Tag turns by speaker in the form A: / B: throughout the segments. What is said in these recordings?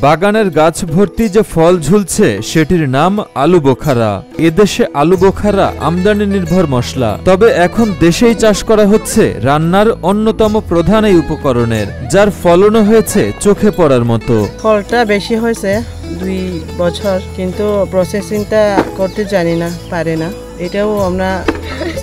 A: বাগানের গাছ ভর্তি যে ফল ঝুলছে সেটির নাম আলু বোখারা। এদেশে আলু বোখারা আমদানি নির্ভর মশলা, তবে এখন দেশেই চাষ করা হচ্ছে রান্নার অন্যতম প্রধান এই উপকরণের, যার ফলনও হয়েছে চোখে পড়ার মতো।
B: ফলটা বেশি হয়েছে 2 বছর, কিন্তু প্রসেসিংটা করতে জানি না, পারে না, এটাও আমরা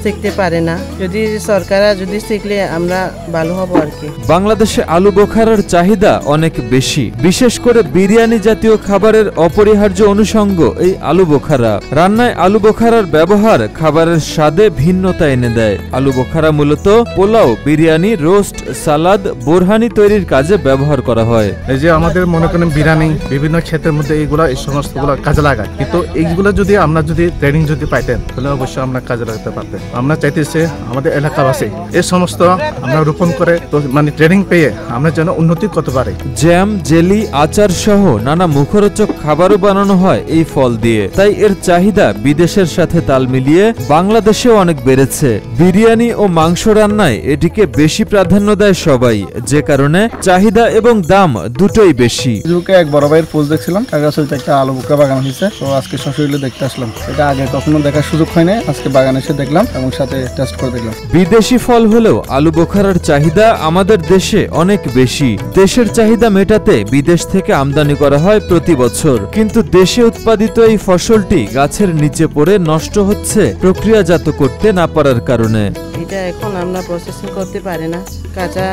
B: শিখতে পারে না। যদি সরকার যদি শিখলে আমরা ভালো হব আর কি।
A: বাংলাদেশে আলু বোখারার চাহিদা অনেক বেশি, বিশেষ করে বিরিয়ানি জাতীয় খাবারের অপরিহার্য অনুষঙ্গ এই আলু বোখারা। রান্নায় আলু বোখারার ব্যবহার খাবারের স্বাদে ভিন্নতা এনে দেয়। আলু বোখারা মূলত পোলাও, বিরিয়ানি, রোস্ট, সালাদ, বোরহানি তৈরির কাজে ব্যবহার করা হয়।
C: এই যে আমাদের মনে করেন বিরিয়ানি বিভিন্ন ক্ষেত্রের মধ্যে এইগুলা এই সমস্তগুলো কাজে লাগায়, কিন্তু এইগুলো যদি আমরা ট্রেনিং যদি পাইতেন তাহলে অবশ্যই আমরা কাজে লাগাতে পারতেন। আমরা চাইতেছি আমাদের এলাকাবাসী এই সমস্ত আমরা রোপণ করে মানে ট্রেনিং পেয়ে আমরা যেন উন্নতি করতে পারি।
A: জ্যাম, জেলি, আচার সহ নানা মুখরোচক খাবারও বানানো হয় এই ফল দিয়ে, তাই এর চাহিদা বিদেশের সাথে তাল মিলিয়ে বাংলাদেশেও অনেক বেড়েছে। বিরিয়ানি ও মাংস রান্নায় এটিকে বেশি প্রাধান্য দেয় সবাই, যে কারণে চাহিদা এবং দাম দুটোই বেশি।
D: এক বড় ভাইয়ের পোস্ট দেখছিলাম, কাগজে একটা আলু বোখারা বাগান হয়েছে, তো আজকে সশরীরে দেখতে আসলাম। এটা আগে কখনো দেখার সুযোগ হয় না, আজকে বাগানে এসে দেখলাম এবং সাথে টেস্ট করে দেখলাম।
A: বিদেশি ফল হলেও আলু বোখারার চাহিদা আমাদের দেশে অনেক বেশি। দেশের চাহিদা মেটাতে বিদেশ থেকে আমদানি করা হয় প্রতি বছর, কিন্তু দেশে উৎপাদিত এই ফসলটি গাছের নিচে পড়ে নষ্ট হচ্ছে প্রক্রিয়াজাত করতে না পারার কারণে।
B: এটা এখন আমরা প্রসেসিং করতে পারি না, কাঁচা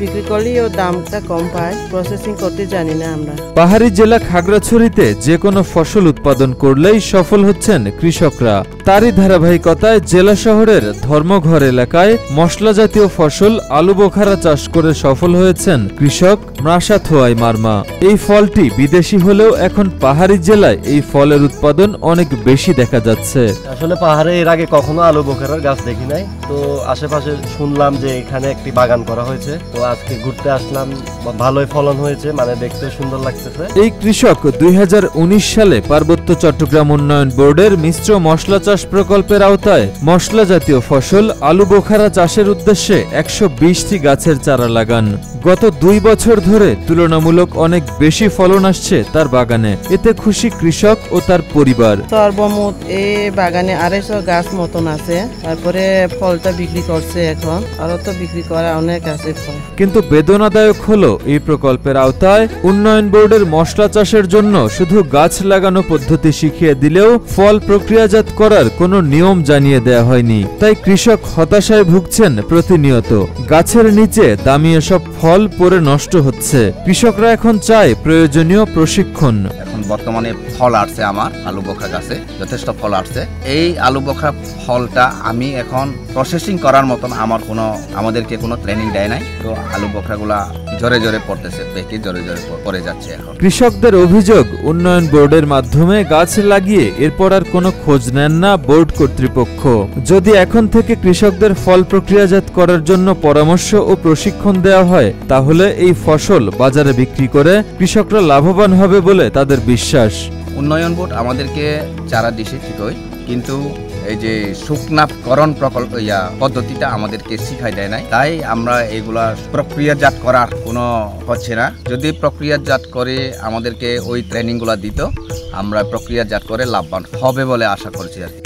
B: বিক্রি করলেও দামটা কম পায়, প্রসেসিং করতে জানি না আমরা।
A: পাহাড়ি জেলা খাগড়াছড়িতে যে কোনো ফসল উৎপাদন করলেই সফল হচ্ছেন কৃষকরা। তারই ধারাবাহিকতায় জেলা শহরের ধর্মঘর এলাকায় মশলা জাতীয় ফসল আলু বোখারা চাষ করে সফল হয়েছেন কৃষক মৃষা থোয়াই মারমা। এই ফলটি বিদেশি হলেও এখন পাহাড়ি জেলায় এই ফলের উৎপাদন অনেক বেশি দেখা যাচ্ছে।
E: আসলে পাহাড়ে এর আগে কখনো আলু বোখারার গাছ দেখি নাই, তো আশেপাশে শুনলাম যে এখানে একটি বাগান করা হয়েছে, তো আজকে ঘুরতে আসলাম, ভালোই ফলন হয়েছে, মানে দেখতে সুন্দর লাগতেছে।
A: এই কৃষক 2019 সালে পার্বত্য চট্টগ্রাম উন্নয়ন বোর্ডের মিশ্র মশলা চাষ প্রকল্পের আওতায় মশলা জাতীয় ফসল আলু বোখারা চাষের উদ্দেশ্যে 120টি গাছের চারা লাগান। গত 2 বছর ধরে তুলনামূলক অনেক বেশি ফলন আসছে তার বাগানে, এতে খুশি কৃষক ও তার পরিবার।
B: সর্বমোট এই বাগানে 250 গাছ মতন আছে, তারপরে ফলটা বিক্রি করছে, এখন আরো তো বিক্রি করা অনেক আছে ফল।
A: কিন্তু বেদনাদায়ক হলো এই প্রকল্পের আওতায় উন্নয়ন বোর্ডের মশলা চাষের জন্য শুধু গাছ লাগানো পদ্ধতি শিখিয়ে দিলেও ফল প্রক্রিয়াজাত করার কোনো নিয়ম জানিয়ে দেয়া হয়নি। তাই কৃষক হতাশায় ভুগছেন প্রতিনিয়ত। গাছের নিচে দামি এসব ফল পড়ে নষ্ট হচ্ছে। কৃষকরা এখন চায় প্রয়োজনীয় প্রশিক্ষণ।
F: এখন বর্তমানে ফল আসছে, আমার আলু বোখারা গাছে যথেষ্ট ফল আসছে। এই আলু বোখারা ফলটা আমি এখন প্রসেসিং করার মতন আমাদেরকে কোনো ট্রেনিং দেয় নাই, তো আলু বোখারাগুলা জোরে জোরে পড়তেছে, পেকে জোরে জোরে পড়ে যাচ্ছে। এখন
A: কৃষকদের অভিযোগ, উন্নয়ন বোর্ডের মাধ্যমে গাছ লাগিয়ে এরপর আর কোনো খোঁজ নেন না বোর্ড কর্তৃপক্ষ। যদি এখন থেকে কৃষকদের ফল প্রক্রিয়াজাত করার জন্য পরামর্শ ও প্রশিক্ষণ দেওয়া হয়, তাহলে এই ফসল বাজারে বিক্রি করে কৃষকরা লাভবান হবে বলে তাদের বিশ্বাস।
F: উন্নয়ন বোর্ড আমাদেরকে চারা দিছে ঠিকই, কিন্তু এই যে শুকনাকরণ প্রকল্প পদ্ধতিটা আমাদেরকে শিখাই দেয় নাই, তাই আমরা এগুলা প্রক্রিয়াজাত করার কোনো হচ্ছে না। যদি প্রক্রিয়াজাত করে আমাদেরকে ওই ট্রেনিংগুলা দিত, আমরা প্রক্রিয়াজাত করে লাভবান হবে বলে আশা করছি আর কি।